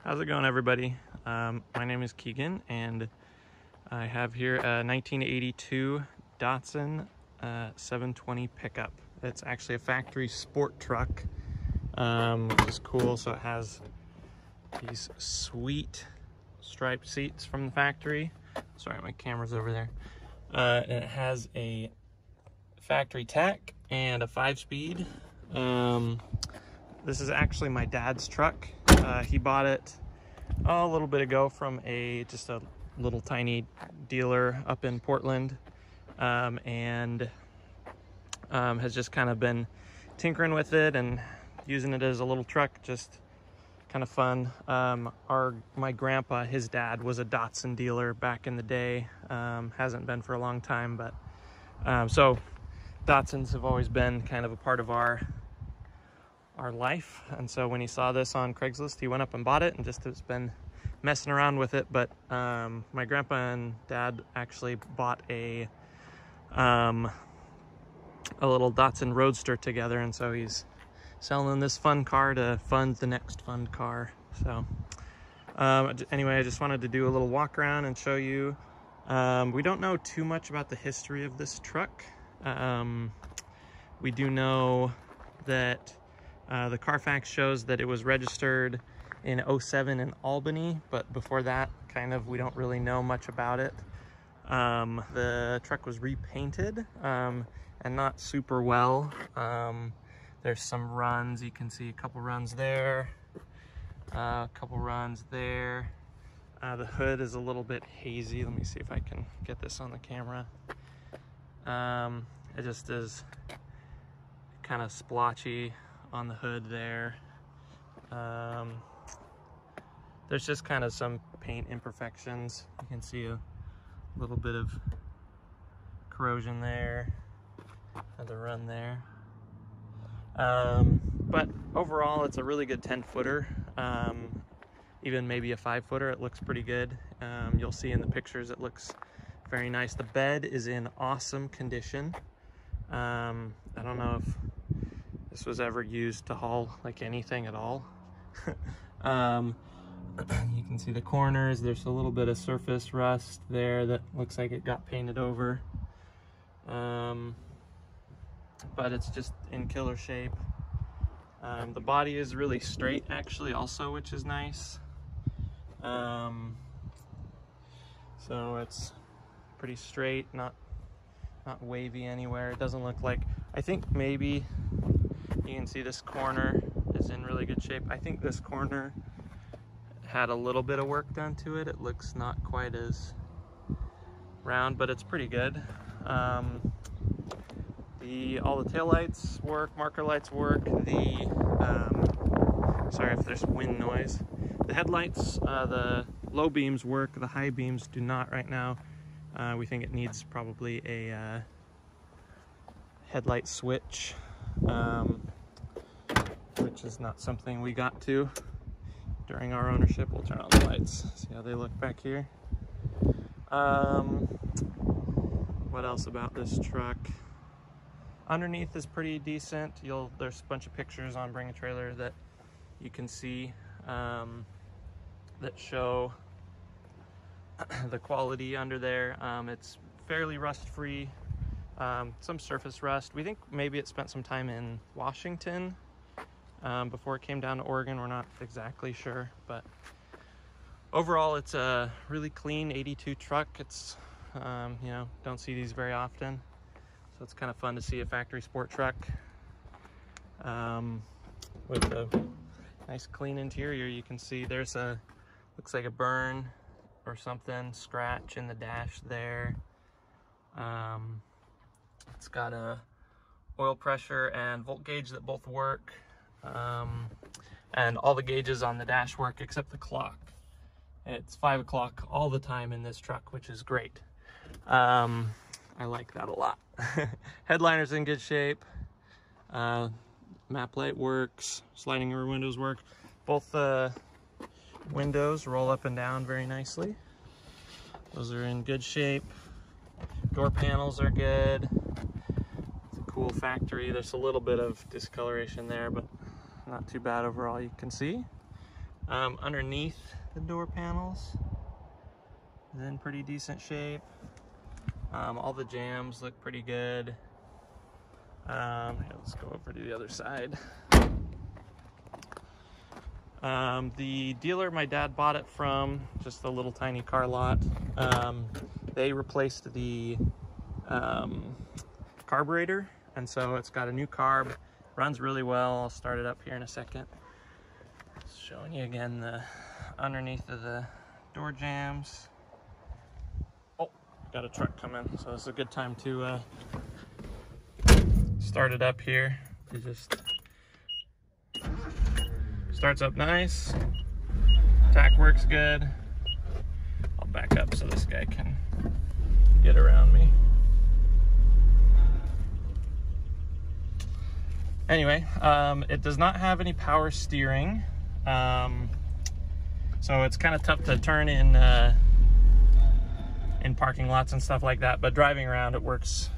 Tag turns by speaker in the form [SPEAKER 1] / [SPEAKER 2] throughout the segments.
[SPEAKER 1] How's it going, everybody? My name is Keegan, and I have here a 1982 Datsun 720 pickup. It's actually a factory sport truck, which is cool. So it has these sweet striped seats from the factory. Sorry, my camera's over there. And it has a factory tach and a 5-speed. This is actually my dad's truck. He bought it a little bit ago from just a little tiny dealer up in Portland, and has just kind of been tinkering with it and using it as a little truck, just kind of fun. My grandpa, his dad, was a Datsun dealer back in the day. Hasn't been for a long time, but so Datsuns have always been kind of a part of our life. And so when he saw this on Craigslist, he went up and bought it and just has been messing around with it. But my grandpa and dad actually bought a little Datsun Roadster together, and so he's selling this fun car to fund the next fun car. So anyway, I just wanted to do a little walk around and show you. We don't know too much about the history of this truck. We do know that the Carfax shows that it was registered in 07 in Albany, but before that, we don't really know much about it. The truck was repainted, and not super well. There's some runs. You can see a couple runs there, a couple runs there. The hood is a little bit hazy. Let me see if I can get this on the camera. It just is kind of splotchy on the hood there. There's just kind of some paint imperfections. You can see a little bit of corrosion there, another run there. But overall, it's a really good 10-footer. Even maybe a 5-footer, it looks pretty good. You'll see in the pictures, it looks very nice. The bed is in awesome condition. I don't know if this was ever used to haul like anything at all. You can see the corners. There's a little bit of surface rust there that looks like it got painted over. But it's just in killer shape. The body is really straight actually also, which is nice. So it's pretty straight, not wavy anywhere. It doesn't look like, I think maybe you can see this corner is in really good shape. I think this corner had a little bit of work done to it. It looks not quite as round, but it's pretty good. All the tail lights work, marker lights work. Sorry if there's wind noise. The headlights, the low beams work, the high beams do not right now. We think it needs probably a headlight switch, which is not something we got to during our ownership. We'll turn on the lights, see how they look back here. What else about this truck? Underneath is pretty decent. There's a bunch of pictures on Bring a Trailer that you can see that show the quality under there. It's fairly rust-free, some surface rust. We think maybe it spent some time in Washington before it came down to Oregon. We're not exactly sure, but overall it's a really clean 82 truck. It's you know, don't see these very often, so it's kind of fun to see a factory sport truck with a nice clean interior. You can see there's looks like a burn or something, scratch in the dash there. It's got a oil pressure and volt gauge that both work, and all the gauges on the dash work except the clock. It's 5 o'clock all the time in this truck, which is great. I like that a lot. Headliner's in good shape. Map light works, sliding rear windows work. Both windows roll up and down very nicely. Those are in good shape. Door panels are good. It's a cool factory. There's a little bit of discoloration there, but not too bad overall, you can see. Underneath the door panels is in pretty decent shape. All the jams look pretty good. Here, let's go over to the other side. The dealer my dad bought it from, just a little tiny car lot, they replaced the carburetor, and so it's got a new carb. Runs really well. I'll start it up here in a second. Just showing you again the underneath of the door jams. Oh, got a truck coming, so it's a good time to start it up here. It just starts up nice. Tack works good. I'll back up so this guy can get around me. Anyway, it does not have any power steering, so it's kind of tough to turn in parking lots and stuff like that, but driving around it works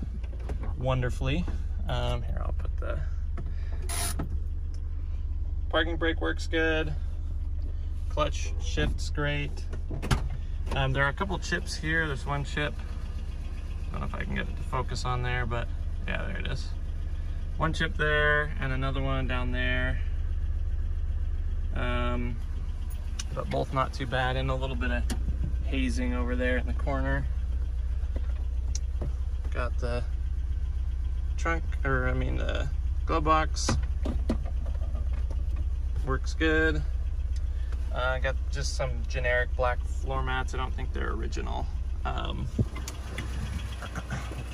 [SPEAKER 1] wonderfully. Here, I'll put the parking brake works good. Clutch shifts great. There are a couple chips here. There's one chip. I don't know if I can get it to focus on there, but yeah, there it is. One chip there and another one down there. But both not too bad, and a little bit of hazing over there in the corner. Got the trunk, the glove box. Works good. I got just some generic black floor mats. I don't think they're original.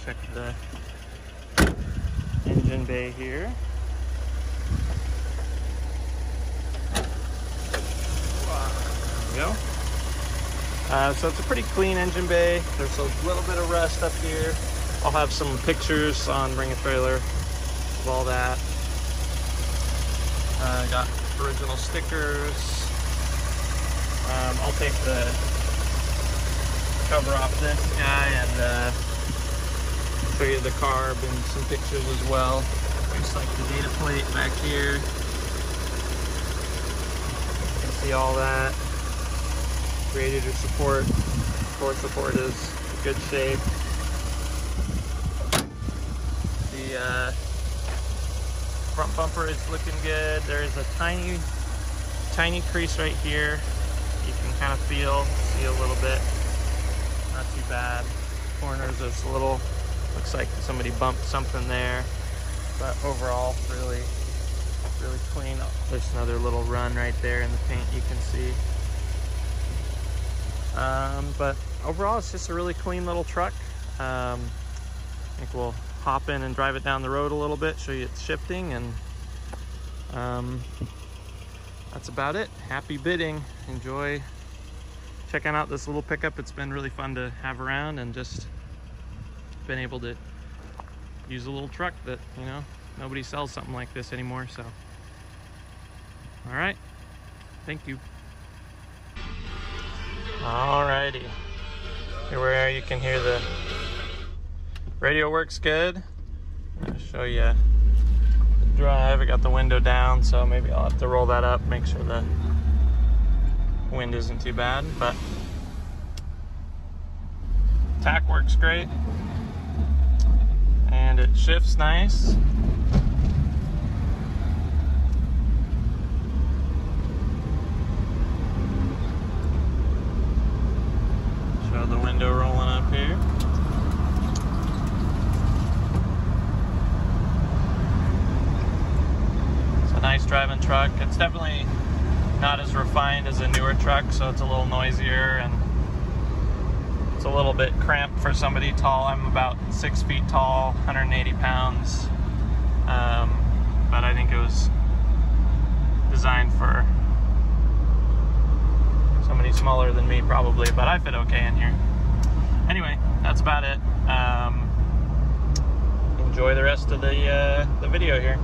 [SPEAKER 1] Check the engine bay here. There we go. So it's a pretty clean engine bay. There's a little bit of rust up here. I'll have some pictures on Bring a Trailer of all that. Got original stickers. I'll take the cover off this guy and show you the carb and some pictures as well. Just like the data plate back here. You can see all that. Radiator support. Core support is in good shape. The front bumper is looking good. There is a tiny crease right here. You can kind of see a little bit. Not too bad. Corners, there's a little, looks like somebody bumped something there. But overall, really clean. There's another little run right there in the paint you can see. But overall, it's just a really clean little truck. I think we'll hop in and drive it down the road a little bit, show you its shifting, and that's about it. Happy bidding. Enjoy checking out this little pickup. It's been really fun to have around, and just been able to use a little truck that, you know, nobody sells something like this anymore. So all right, thank you. Alrighty, here we are. You can hear the radio works good. I'll show you the drive. I got the window down, so maybe I'll have to roll that up, make sure the wind isn't too bad. But tack works great, and it shifts nice. Show the window rolling up here. Nice driving truck. It's definitely not as refined as a newer truck, so it's a little noisier and it's a little bit cramped for somebody tall. I'm about 6 feet tall, 180 pounds, but I think it was designed for somebody smaller than me probably, but I fit okay in here. Anyway, that's about it. Enjoy the rest of the video here.